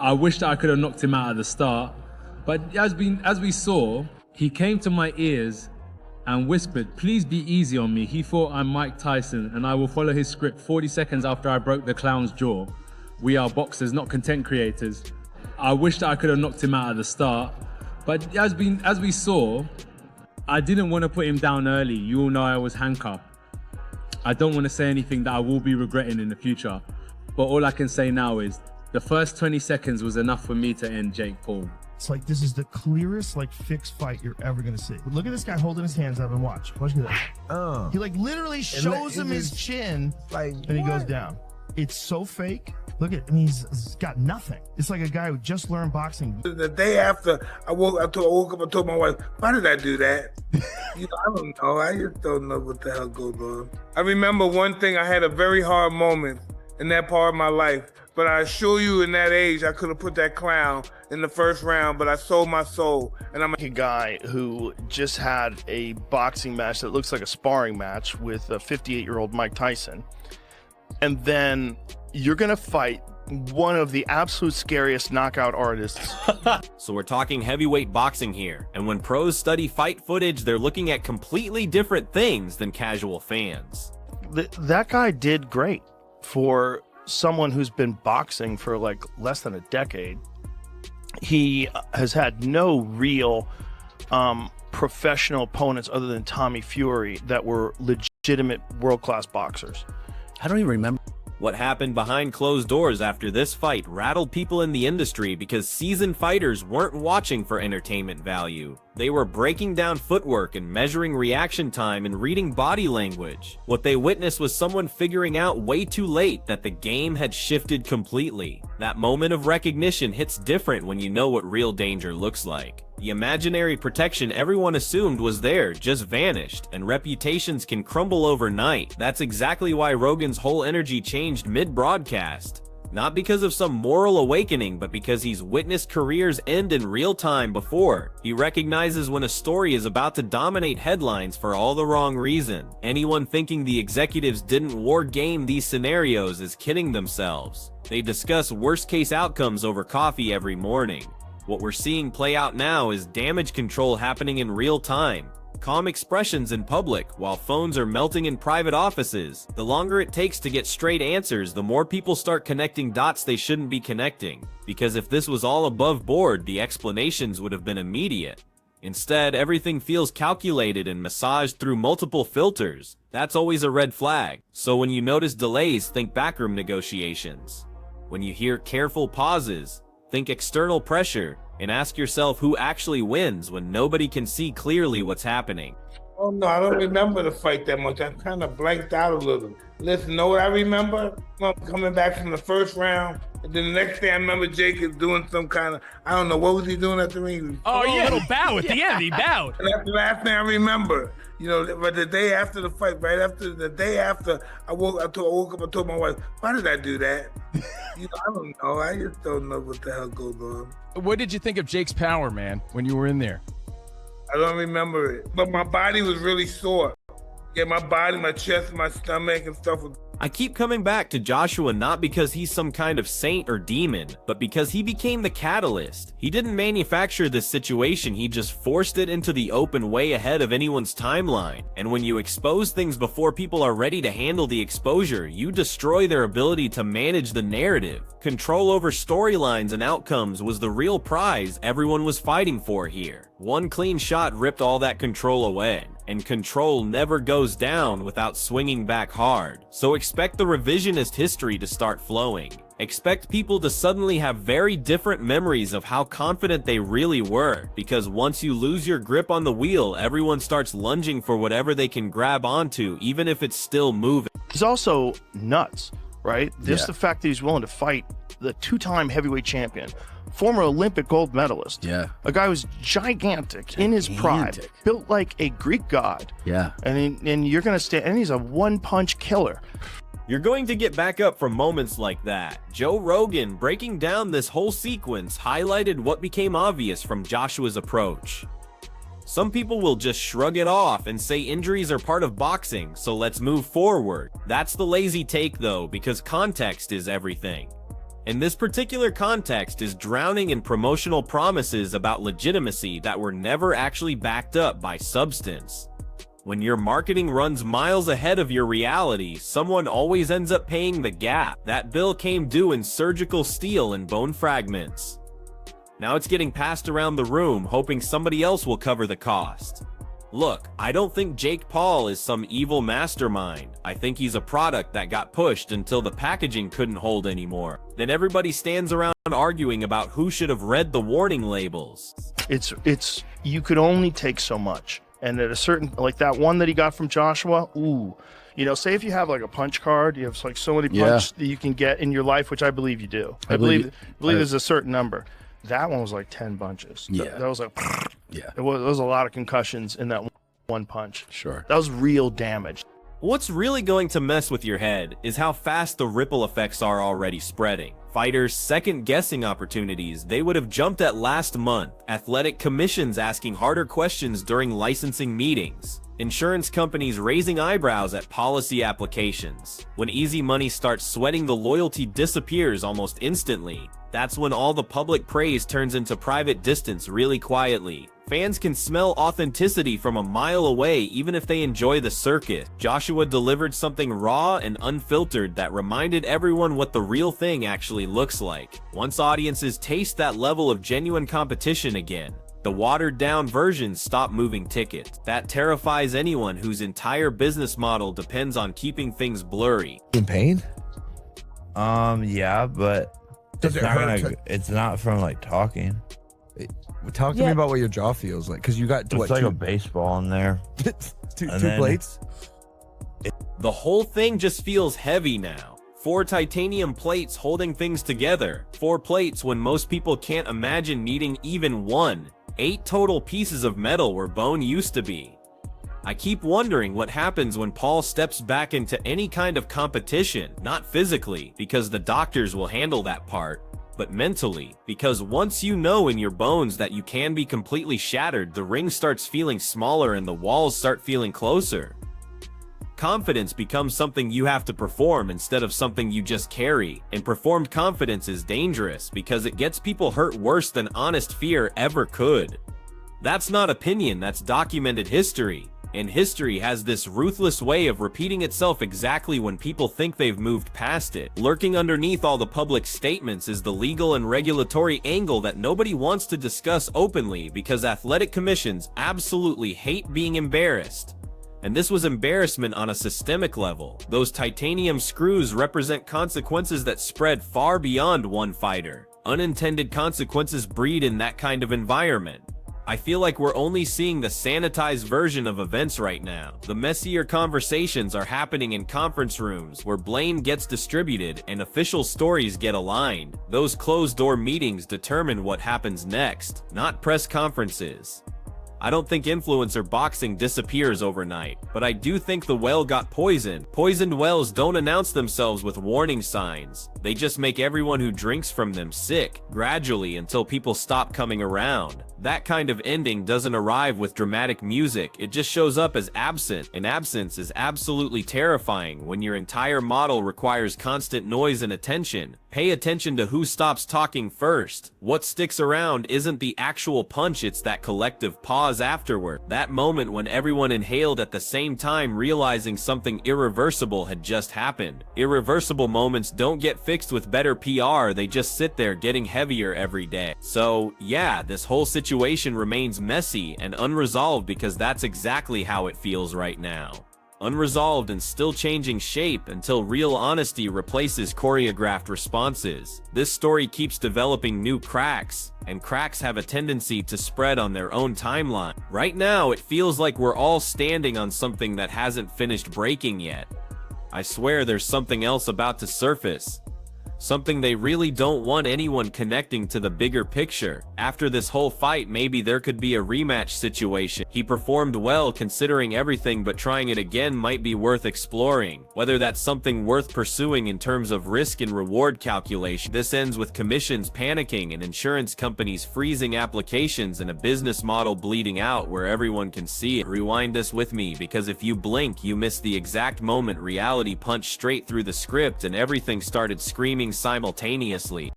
I wish that I could have knocked him out at the start, but as we saw, he came to my ears and whispered, "Please be easy on me." He thought I'm Mike Tyson and I will follow his script 40 seconds after I broke the clown's jaw. We are boxers, not content creators. I wish that I could have knocked him out at the start, but as we saw, I didn't want to put him down early. You all know I was handcuffed. I don't want to say anything that I will be regretting in the future, but all I can say now is the first 20 seconds was enough for me to end Jake Paul. It's like this is the clearest fixed fight you're ever gonna see. Look at this guy holding his hands up and watch. Watch that. He literally shows him his chin, and he goes down. It's so fake. Look at, he's got nothing. It's like a guy who just learned boxing. The day after I woke up and told my wife, "Why did I do that?" I don't know. I just don't know what the hell goes on. I remember one thing. I had a very hard moment in that part of my life, but I assure you, in that age, I could have put that clown in the first round, but I sold my soul. And I'm a guy who just had a boxing match that looks like a sparring match with a 58-year-old Mike Tyson. And then you're gonna fight one of the absolute scariest knockout artists. So we're talking heavyweight boxing here, and when pros study fight footage, they're looking at completely different things than casual fans. That guy did great for someone who's been boxing for less than a decade. He has had no real professional opponents other than Tommy Fury that were legitimate world-class boxers. I don't even remember. What happened behind closed doors after this fight rattled people in the industry because seasoned fighters weren't watching for entertainment value. They were breaking down footwork and measuring reaction time and reading body language. What they witnessed was someone figuring out way too late that the game had shifted completely. That moment of recognition hits different when you know what real danger looks like. The imaginary protection everyone assumed was there just vanished, and reputations can crumble overnight. That's exactly why Rogan's whole energy changed mid-broadcast. Not because of some moral awakening, but because he's witnessed careers end in real time before. He recognizes when a story is about to dominate headlines for all the wrong reason. Anyone thinking the executives didn't war game these scenarios is kidding themselves. They discuss worst-case outcomes over coffee every morning. What we're seeing play out now is damage control happening in real time. Calm expressions in public while phones are melting in private offices. The longer it takes to get straight answers, the more people start connecting dots they shouldn't be connecting. Because if this was all above board, the explanations would have been immediate. Instead, everything feels calculated and massaged through multiple filters. That's always a red flag. So when you notice delays, think backroom negotiations. When you hear careful pauses, think external pressure, and ask yourself who actually wins when nobody can see clearly what's happening. Oh no, I don't remember the fight that much. I kind of blanked out a little. Listen, know what I remember? I'm coming back from the first round, and then the next day I remember Jake is doing some kind of, I don't know, what was he doing at the ring? Oh yeah, a little bow at the end, he bowed. And that's the last thing I remember. But the day after the fight, right after the day after, I woke up and told my wife, "Why did I do that?" I don't know. I just don't know what the hell goes on. What did you think of Jake's power, man, when you were in there? I don't remember it, but my body was really sore. Yeah, my body, my chest, my stomach and stuff was... I keep coming back to Joshua not because he's some kind of saint or demon, but because he became the catalyst. He didn't manufacture this situation, he just forced it into the open way ahead of anyone's timeline. And when you expose things before people are ready to handle the exposure, you destroy their ability to manage the narrative. Control over storylines and outcomes was the real prize everyone was fighting for here. One clean shot ripped all that control away. And control never goes down without swinging back hard. So expect the revisionist history to start flowing. Expect people to suddenly have very different memories of how confident they really were, because once you lose your grip on the wheel, everyone starts lunging for whatever they can grab onto, even if it's still moving. He's also nuts, right? Just the fact that he's willing to fight the two-time heavyweight champion, former Olympic gold medalist. Yeah. A guy who's gigantic in his prime, built like a Greek god. Yeah. And you're going to stay, and he's a one-punch killer. You're going to get back up from moments like that. Joe Rogan, breaking down this whole sequence, highlighted what became obvious from Joshua's approach. Some people will just shrug it off and say injuries are part of boxing, so let's move forward. That's the lazy take though, because context is everything. In this particular context is drowning in promotional promises about legitimacy that were never actually backed up by substance. When your marketing runs miles ahead of your reality, someone always ends up paying the gap. That bill came due in surgical steel and bone fragments. Now it's getting passed around the room, hoping somebody else will cover the cost. Look, I don't think Jake Paul is some evil mastermind. I think he's a product that got pushed until the packaging couldn't hold anymore. Then everybody stands around arguing about who should have read the warning labels. It's you could only take so much. And at a certain, like that one that he got from Joshua, ooh, you know, say if you have like a punch card, you have like so many punch that you can get in your life, which I believe you do. I believe there's a certain number. That one was like 10 bunches. Yeah. That was like, there was a lot of concussions in that one punch. Sure. That was real damage. What's really going to mess with your head is how fast the ripple effects are already spreading. Fighters second-guessing opportunities they would have jumped at last month, athletic commissions asking harder questions during licensing meetings, insurance companies raising eyebrows at policy applications. When easy money starts sweating, the loyalty disappears almost instantly. That's when all the public praise turns into private distance really quietly. Fans can smell authenticity from a mile away even if they enjoy the circus. Joshua delivered something raw and unfiltered that reminded everyone what the real thing actually looks like. Once audiences taste that level of genuine competition again, the watered-down versions stop moving tickets. That terrifies anyone whose entire business model depends on keeping things blurry. In pain? Yeah, but it's not from like talking. Talk to me about what your jaw feels like, because you got It's like a baseball in there. two plates. The whole thing just feels heavy now. 4 titanium plates holding things together. 4 plates when most people can't imagine needing even one. 8 total pieces of metal where bone used to be. I keep wondering what happens when Paul steps back into any kind of competition, not physically, because the doctors will handle that part, but mentally, because once you know in your bones that you can be completely shattered, the ring starts feeling smaller and the walls start feeling closer. Confidence becomes something you have to perform instead of something you just carry, and performed confidence is dangerous because it gets people hurt worse than honest fear ever could. That's not opinion, that's documented history. And history has this ruthless way of repeating itself exactly when people think they've moved past it. Lurking underneath all the public statements is the legal and regulatory angle that nobody wants to discuss openly because athletic commissions absolutely hate being embarrassed. And this was embarrassment on a systemic level. Those titanium screws represent consequences that spread far beyond one fighter. Unintended consequences breed in that kind of environment. I feel like we're only seeing the sanitized version of events right now. The messier conversations are happening in conference rooms where blame gets distributed and official stories get aligned. Those closed-door meetings determine what happens next, not press conferences. I don't think influencer boxing disappears overnight, but I do think the well got poisoned. Poisoned wells don't announce themselves with warning signs. They just make everyone who drinks from them sick, gradually until people stop coming around. That kind of ending doesn't arrive with dramatic music, it just shows up as absent, and absence is absolutely terrifying when your entire model requires constant noise and attention. Pay attention to who stops talking first. What sticks around isn't the actual punch, it's that collective pause afterward. That moment when everyone inhaled at the same time, realizing something irreversible had just happened. Irreversible moments don't get fixed with better PR, they just sit there getting heavier every day. So yeah, this whole situation remains messy and unresolved because that's exactly how it feels right now. Unresolved and still changing shape until real honesty replaces choreographed responses. This story keeps developing new cracks, and cracks have a tendency to spread on their own timeline. Right now, it feels like we're all standing on something that hasn't finished breaking yet. I swear there's something else about to surface. Something they really don't want anyone connecting to the bigger picture. After this whole fight, maybe there could be a rematch situation. He performed well considering everything, but trying it again might be worth exploring. Whether that's something worth pursuing in terms of risk and reward calculation. This ends with commissions panicking and insurance companies freezing applications and a business model bleeding out where everyone can see it. Rewind this with me, because if you blink, you miss the exact moment reality punched straight through the script and everything started screaming simultaneously.